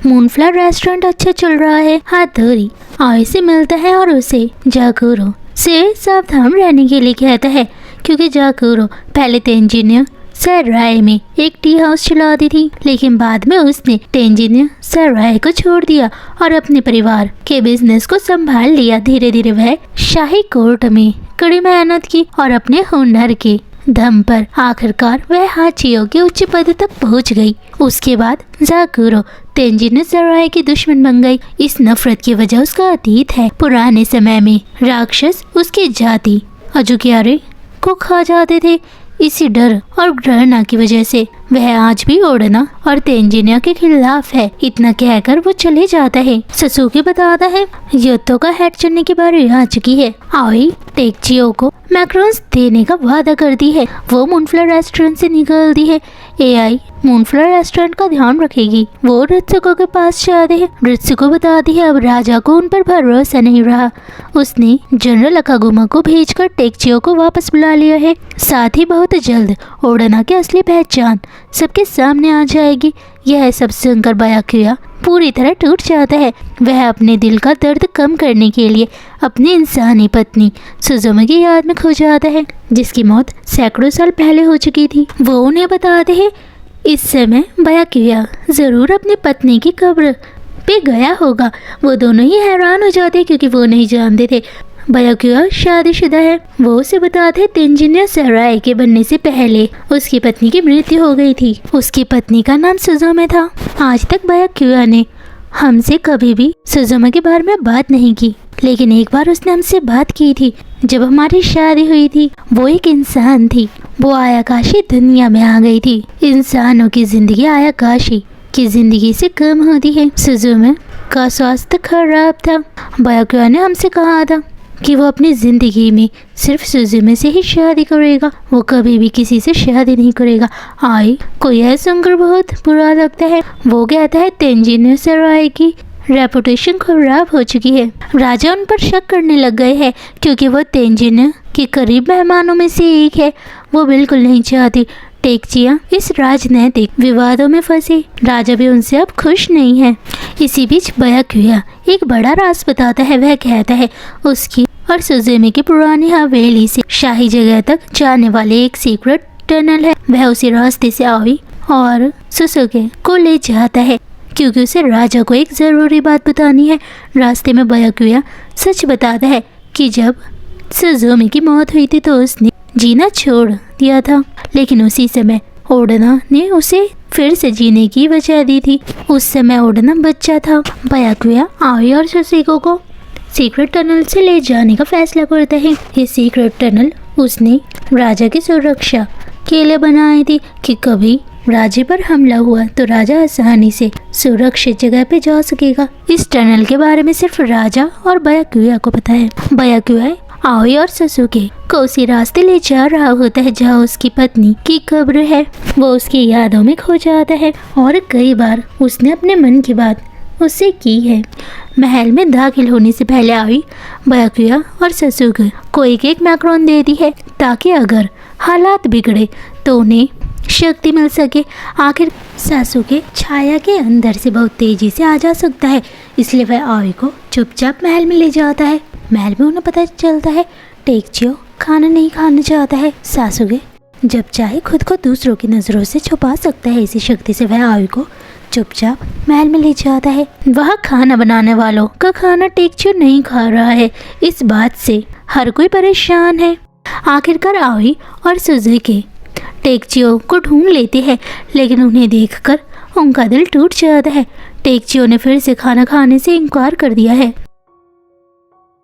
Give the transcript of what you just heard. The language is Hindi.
मूनफ्लावर रेस्टोरेंट अच्छा चल रहा है। हाथोरी आई से मिलता है और उसे जाकुरो से सावधान रहने के लिए कहता है, क्योंकि जाकुरो पहले तेंजिन सराय में एक टी हाउस चलाती थी, लेकिन बाद में उसने तेंजिन सराय को छोड़ दिया और अपने परिवार के बिजनेस को संभाल लिया। धीरे धीरे वह शाही कोर्ट में कड़ी मेहनत की और अपने हुनर के दम पर आखिरकार वह हाचियो के उच्च पद तक पहुंच गई। उसके बाद जाकुरो तेंजिन सराय की दुश्मन बन गई। इस नफरत की वजह उसका अतीत है। पुराने समय में राक्षस उसकी जाति अजुग्यारे को खा जाते थे। इसी डर और घृणा की वजह से वह आज भी ओडना और तेंजिनिया के खिलाफ है। इतना कहकर वो चले जाता है। ससुकी बताता है योतो का हेड चुनने की बारी आ चुकी है। आई टेकचियो को मैक्रोन्स देने का वादा करती है। वो मूनफ्लावर रेस्टोरेंट से निकलती है। एआई मूनफ्लावर रेस्टोरेंट का ध्यान रखेगी। वो ऋत्सुको के पास जाते हैं। ऋत्सुको बताती है अब राजा को उन पर भरोसा नहीं रहा। उसने जनरल अकागुमा को भेजकर टेकचियो को वापस बुला लिया है। साथ ही बहुत जल्द ओडना की असली पहचान सबके सामने आ जाएगी। यह सब सुनकर बायाकुया पूरी तरह टूट जाता है। वह अपने दिल का दर्द कम करने के लिए अपनी इंसानी पत्नी सुजुमा की याद में खो जाता है, जिसकी मौत सैकड़ों साल पहले हो चुकी थी। वो उन्हें बताते हैं इस समय बायाकुया जरूर अपनी पत्नी की कब्र पे गया होगा। वो दोनों ही हैरान हो जाते क्योंकि वो नहीं जानते थे बायाकुया शादीशुदा है। वो उसे बताते तेंजिन सराय के बनने से पहले उसकी पत्नी की मृत्यु हो गई थी। उसकी पत्नी का नाम सुजुमा था। आज तक बायाकुया ने हमसे कभी भी सुजुमा के बारे में बात नहीं की, लेकिन एक बार उसने हमसे बात की थी जब हमारी शादी हुई थी। वो एक इंसान थी। वो आयाकाशी दुनिया में आ गई थी। इंसानों की जिंदगी आयाकाशी की जिंदगी से कम होती है। सुजुमा का स्वास्थ्य खराब था। बायाकुया ने हमसे कहा था कि वो अपनी ज़िंदगी में सिर्फ सुजुमा से ही शादी करेगा। वो कभी भी किसी से शादी नहीं करेगा। आई को यह सुनकर बहुत बुरा लगता है। वो कहता है तेंजिन सराय की रेपुटेशन खराब हो चुकी है। राजा उन पर शक करने लग गए हैं क्योंकि वो तेंजिन के करीब मेहमानों में से एक है। वो बिल्कुल नहीं चाहती टेकचिया इस राजनैतिक विवादों में फंसे। राजा भी उनसे अब खुश नहीं है। इसी बीच बायाकुया एक बड़ा राज बताता है। वह कहता है उसकी और सुजुमा की पुरानी हवेली से शाही जगह तक जाने वाले एक सीक्रेट टनल है। वह उसी रास्ते से आई और सुसुके को ले जाता है क्योंकि उसे राजा को एक ज़रूरी बात बतानी है। रास्ते में बायाकुया सच बताता है कि जब सुजुमा की मौत हुई थी तो उसने जीना छोड़ दिया था, लेकिन उसी समय ओडना ने उसे फिर से जीने की वजह दी थी। उस समय ओडना बच्चा था। बायाकुया आई और सुसुको को सीक्रेट टनल से ले जाने का फैसला करता है। ये सीक्रेट टनल उसने राजा की सुरक्षा के लिए बनाई थी कि कभी राज्य पर हमला हुआ तो राजा आसानी से सुरक्षित जगह पे जा सकेगा। इस टनल के बारे में सिर्फ राजा और बायाकुया को पता है। बायाकुया आई और ससुके को उसी रास्ते ले जा रहा होता है जहाँ उसकी पत्नी की कब्र है। वो उसकी यादों में खो जाता है और कई बार उसने अपने मन की बात उससे की है। महल में दाखिल होने से पहले आई बायाकुया और ससुके को एक एक मैक्रोन देती है ताकि अगर हालात बिगड़े तो उन्हें शक्ति मिल सके। आखिर सासुके छाया के अंदर से बहुत तेजी से आ जा सकता है, इसलिए वह आई को चुपचाप महल में ले जाता है। महल में उन्हें पता चलता है टेकचियो खाना नहीं खाना चाहता है। सासुके जब चाहे खुद को दूसरों की नज़रों से छुपा सकता है। इसी शक्ति से वह आई को चुपचाप महल में ले जाता है। वह खाना बनाने वालों का खाना टेकचियो नहीं खा रहा है। इस बात से हर कोई परेशान है। आखिरकार आई और सुजुकी टेकचियो को ढूंढ लेते हैं, लेकिन उन्हें देखकर उनका दिल टूट जाता है। टेकचियो ने फिर से खाना खाने से इनकार कर दिया है।